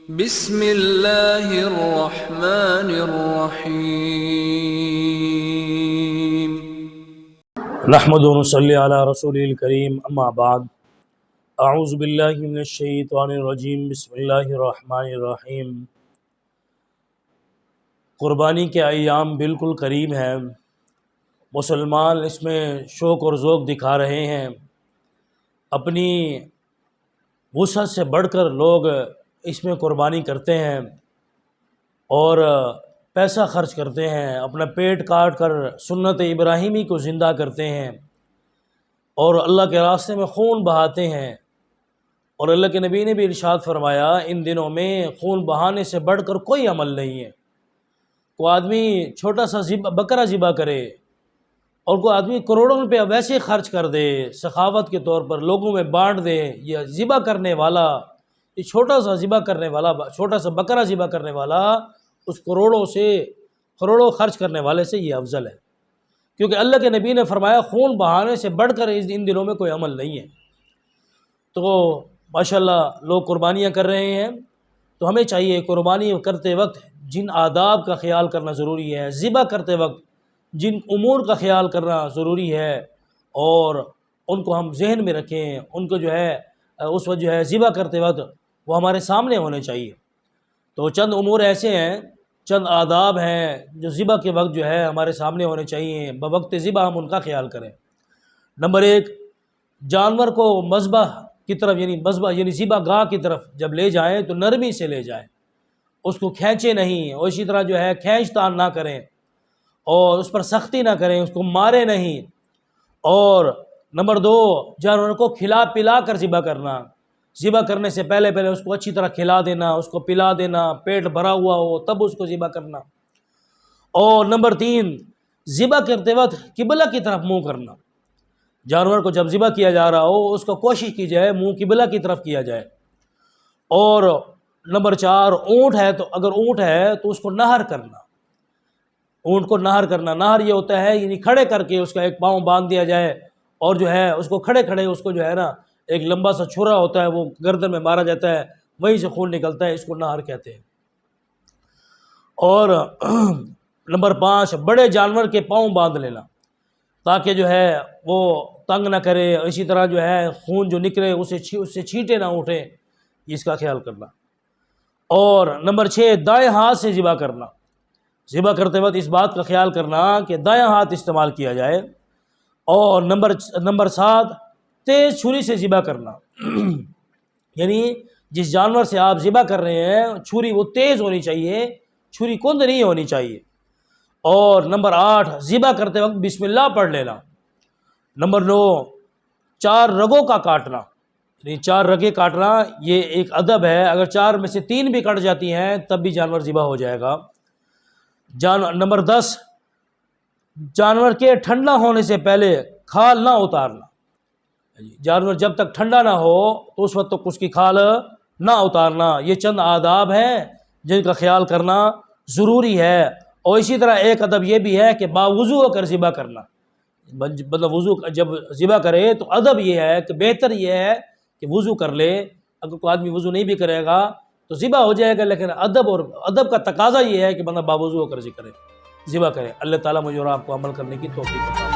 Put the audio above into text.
بسم اللہ الرحمن الرحیم۔ نحمد و نصلی علی رسول الکریم، اما بعد، اعوذ باللہ من الشیطان الرجیم، بسم اللہ الرحمن الرحیم۔ قربانی کے ایام بالکل قریب ہیں، مسلمان اس میں شوق اور ذوق دکھا رہے ہیں۔ اپنی وسعت سے بڑھ کر لوگ اس میں قربانی کرتے ہیں اور پیسہ خرچ کرتے ہیں، اپنا پیٹ کاٹ کر سنت ابراہیمی کو زندہ کرتے ہیں اور اللہ کے راستے میں خون بہاتے ہیں۔ اور اللہ کے نبی نے بھی ارشاد فرمایا، ان دنوں میں خون بہانے سے بڑھ کر کوئی عمل نہیں ہے۔ کوئی آدمی چھوٹا سا بکرا ذبح کرے اور کوئی آدمی کروڑوں روپے ویسے خرچ کر دے، سخاوت کے طور پر لوگوں میں بانٹ دے، یہ ذبح کرنے والا، یہ چھوٹا سا ذبح کرنے والا، چھوٹا سا بکرا ذبح کرنے والا اس کروڑوں خرچ کرنے والے سے یہ افضل ہے، کیونکہ اللہ کے نبی نے فرمایا خون بہانے سے بڑھ کر ان دنوں میں کوئی عمل نہیں ہے۔ تو ماشاءاللہ لوگ قربانیاں کر رہے ہیں، تو ہمیں چاہیے قربانی کرتے وقت جن آداب کا خیال کرنا ضروری ہے، ذبح کرتے وقت جن امور کا خیال کرنا ضروری ہے، اور ان کو ہم ذہن میں رکھیں، ان کو جو ہے اس وقت جو ہے ذبح کرتے وقت وہ ہمارے سامنے ہونے چاہیے۔ تو چند امور ایسے ہیں، چند آداب ہیں جو ذبح کے وقت جو ہے ہمارے سامنے ہونے چاہیے، بوقت ذبح ہم ان کا خیال کریں۔ نمبر 1، جانور کو مذبح کی طرف یعنی ذبح گاہ کی طرف جب لے جائیں تو نرمی سے لے جائیں، اس کو کھینچے نہیں، اور اسی طرح جو ہے کھینچ تان نہ کریں اور اس پر سختی نہ کریں، اس کو مارے نہیں۔ اور نمبر 2، جانور کو کھلا پلا کر ذبح کرنا، ذبح کرنے سے پہلے اس کو اچھی طرح کھلا دینا، اس کو پلا دینا، پیٹ بھرا ہوا ہو تب اس کو ذبح کرنا۔ اور نمبر 3، ذبح کرتے وقت قبلہ کی طرف منہ کرنا، جانور کو جب ذبح کیا جا رہا ہو اس کو کوشش کی جائے منہ قبلہ کی طرف کیا جائے۔ اور نمبر 4، اونٹ ہے تو اگر اونٹ ہے تو اس کو نہر کرنا، اونٹ کو نہر کرنا، نہر یہ ہوتا ہے یعنی کھڑے کر کے اس کا ایک پاؤں باندھ دیا جائے، اور جو ہے اس کو کھڑے اس کو جو ہے نا ایک لمبا سا چھرا ہوتا ہے وہ گردن میں مارا جاتا ہے، وہیں سے خون نکلتا ہے، اس کو نہر کہتے ہیں۔ اور نمبر 5، بڑے جانور کے پاؤں باندھ لینا تاکہ جو ہے وہ تنگ نہ کرے، اسی طرح جو ہے خون جو نکلے اس سے چھینٹے نہ اٹھیں، اس کا خیال کرنا۔ اور نمبر 6، دائیں ہاتھ سے ذبح کرنا، ذبح کرتے وقت اس بات کا خیال کرنا کہ دائیں ہاتھ استعمال کیا جائے۔ اور نمبر 7، تیز چھری سے ذبح کرنا، یعنی جس جانور سے آپ ذبح کر رہے ہیں چھری وہ تیز ہونی چاہیے، چھری کند نہیں ہونی چاہیے۔ اور نمبر 8، ذبح کرتے وقت بسم اللہ پڑھ لینا۔ نمبر 9، 4 رگوں کا کاٹنا، یعنی 4 رگیں کاٹنا یہ ایک ادب ہے، اگر 4 میں سے 3 بھی کٹ جاتی ہیں تب بھی جانور ذبح ہو جائے گا۔ نمبر 10، جانور کے ٹھنڈا ہونے سے پہلے کھال نہ اتارنا، جانور جب تک ٹھنڈا نہ ہو تو اس وقت تک اس کی کھال نہ اتارنا۔ یہ چند آداب ہیں جن کا خیال کرنا ضروری ہے۔ اور اسی طرح ایک ادب یہ بھی ہے کہ باوضو ہو کر ذبح کرنا، مطلب وضو جب ذبح کرے تو ادب یہ ہے کہ بہتر یہ ہے کہ وضو کر لے، اگر کوئی آدمی وضو نہیں بھی کرے گا تو ذبح ہو جائے گا، لیکن ادب کا تقاضا یہ ہے کہ بندہ باوضو ہو کر ذبح کرے۔ اللہ تعالیٰ مجھے اور آپ کو عمل کرنے کی توفیق عطا فرمائے۔